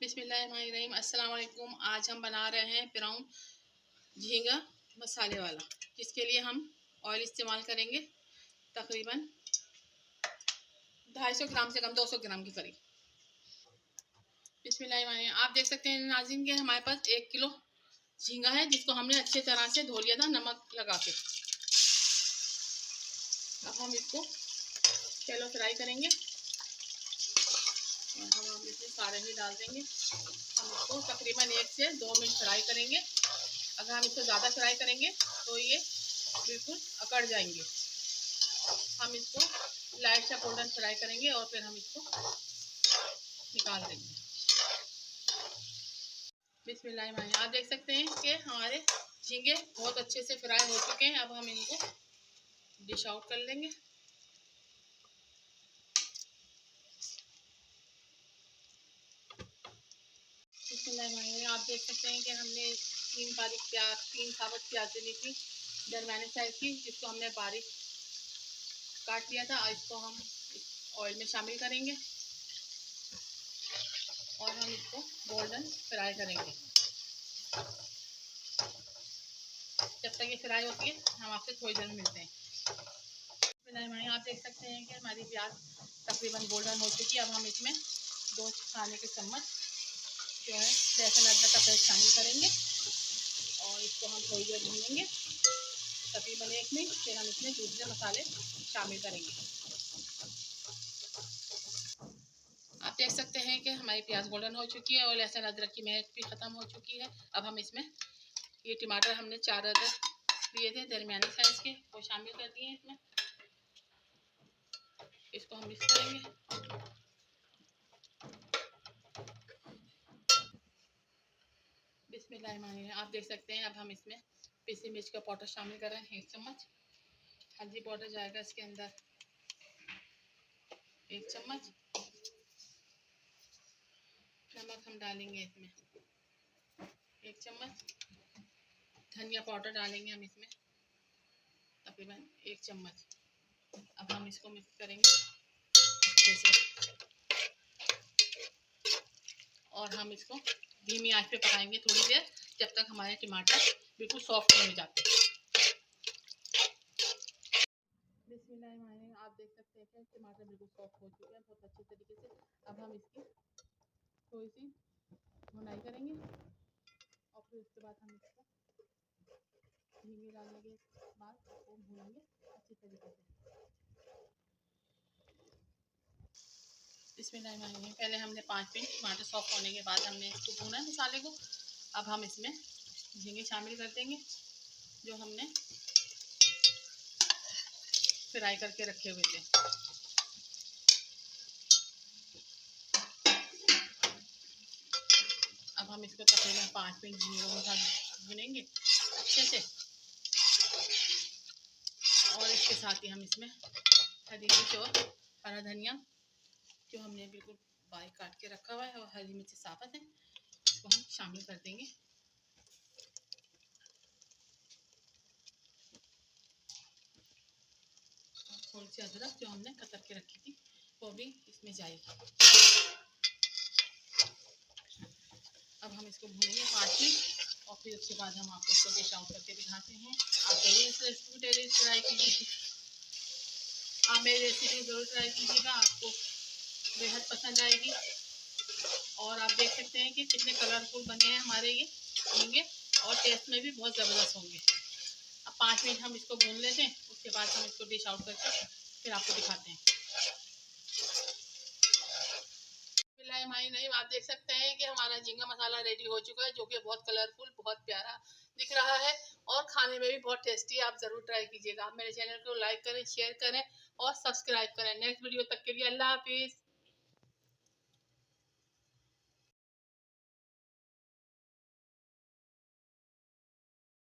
बिस्मिल्लाहिर्रहमानिर्रहीम। अस्सलाम वालेकुम। आज हम बना रहे हैं ब्राउन झींगा मसाले वाला, जिसके लिए हम ऑयल इस्तेमाल करेंगे तकरीबन 250 ग्राम से कम, 200 ग्राम के करीब। बिस्मिल्लाहिर्रहमानिर्रहीम। आप देख सकते हैं नाज़रीन के हमारे पास 1 किलो झींगा है, जिसको हमने अच्छे तरह से धो लिया था नमक लगा के। अब हम इसको शैलो फ्राई करेंगे और हम इसमें सारे ही डाल देंगे। हम इसको तकरीबन 1 से 2 मिनट फ्राई करेंगे। अगर हम इसको ज़्यादा फ्राई करेंगे तो ये बिल्कुल अकड़ जाएंगे। हम इसको लाइट सा गोल्डन फ्राई करेंगे और फिर हम इसको निकाल देंगे। बिस्मिल्लाहिर्रहमानिर्रहीम। आप देख सकते हैं कि हमारे झींगे बहुत अच्छे से फ्राई हो चुके हैं। अब हम इनको डिश आउट कर लेंगे। बिस्मिल्लाहिर्रहमानिर्रहीम। आप देख सकते हैं कि हमने 3 साबुत प्याज ली थी दरमियाने साइज की, जिसको हमने बारीक काट लिया था। इसको हम ऑयल में शामिल करेंगे और हम इसको गोल्डन फ्राई करेंगे। जब तक ये फ्राई होती है हम आपसे थोड़ी देर में मिलते हैं। आप देख सकते हैं कि हमारी प्याज तकरीबन गोल्डन हो चुकी है। अब हम इसमें 2 खाने के चम्मच जो है लहसुन अदरक का पेस्ट शामिल करेंगे और इसको हम थोड़ी देर भूनेंगे तकरीबन 1 मिनट। फिर हम इसमें दूसरे मसाले शामिल करेंगे। आप देख सकते हैं कि हमारी प्याज गोल्डन हो चुकी है और लहसुन अदरक की महक भी ख़त्म हो चुकी है। अब हम इसमें ये टमाटर हमने 4 अदरक लिए थे दरमियाने साइज़ के, वो शामिल कर दिए इसमें। इसको हम मिक्स करेंगे। बिस्मिल्लाहिर्रहमानिर्रहीम। आप देख सकते हैं अब हम इसमें पीसी मिर्च का पाउडर शामिल कर रहे हैं 1 चम्मच। हल्दी पाउडर जाएगा इसके अंदर 1 चम्मच। नमक हम डालेंगे इसमें 1 चम्मच। धनिया पाउडर डालेंगे हम इसमें तकरीबन 1 चम्मच। अब हम इसको मिक्स करेंगे अच्छे से और हम इसको धीमी आंच पे पकाएंगे थोड़ी देर, जब तक हमारे टमाटर बिल्कुल सॉफ्ट नहीं हो जाते। बिस्मिल्लाहिर्रहमानिर्रहीम। आप देख सकते हैं कि टमाटर बिल्कुल सॉफ्ट हो चुके हैं बहुत अच्छे तरीके से। अब हम इसकी थोड़ी सी भुनाई करेंगे और फिर उसके बाद हम इसको धीमी डालने के बाद वो भूनेंगे अच्छी तरीके से। बिस्मिल्लाहिर्रहमानिर्रहीम। पहले हमने 5 मिनट टमाटर सॉफ्ट होने के बाद हमने इसको भूना है मसाले को। अब हम इसमें झींगे शामिल कर देंगे जो हमने फ्राई करके रखे हुए थे। अब हम इसको तकरीबन 5 मिनट झींगों के साथ भुनेंगे अच्छे से और इसके साथ ही हम इसमें हरी मिर्च और हरा धनिया जो हमने बिल्कुल बारीक काट के रखा हुआ है और हरी मिर्च साबुत है, इसको हम शामिल कर देंगे। थोड़ी सी अदरक जो हमने कतर के रखी थी वो भी इसमें जाएगी। अब हम इसको भूनेंगे 5 मिनट और फिर उसके बाद हम आपको इसको डिश आउट करके दिखाते हैं। आप जरूर इस रेसिपी डेली ट्राई कीजिए। आप मेरी रेसिपी ज़रूर ट्राई कीजिएगा, आपको बेहद पसंद आएगी। और आप देख सकते हैं कि कितने कलरफुल बने हैं हमारे ये झींगे और टेस्ट में भी बहुत ज़बरदस्त होंगे। अब 5 मिनट हम इसको भून लेते हैं, उसके बाद हम इसको डिश आउट करके फिर आपको दिखाते हैं। आप देख सकते हैं कि हमारा झींगा मसाला रेडी हो चुका है, जो कि बहुत कलरफुल बहुत प्यारा दिख रहा है और खाने में भी बहुत टेस्टी है। आप ज़रूर ट्राई कीजिएगा। आप मेरे चैनल को लाइक करें, शेयर करें और सब्सक्राइब करें। नेक्स्ट वीडियो तक के लिए अल्लाह हाफिज़।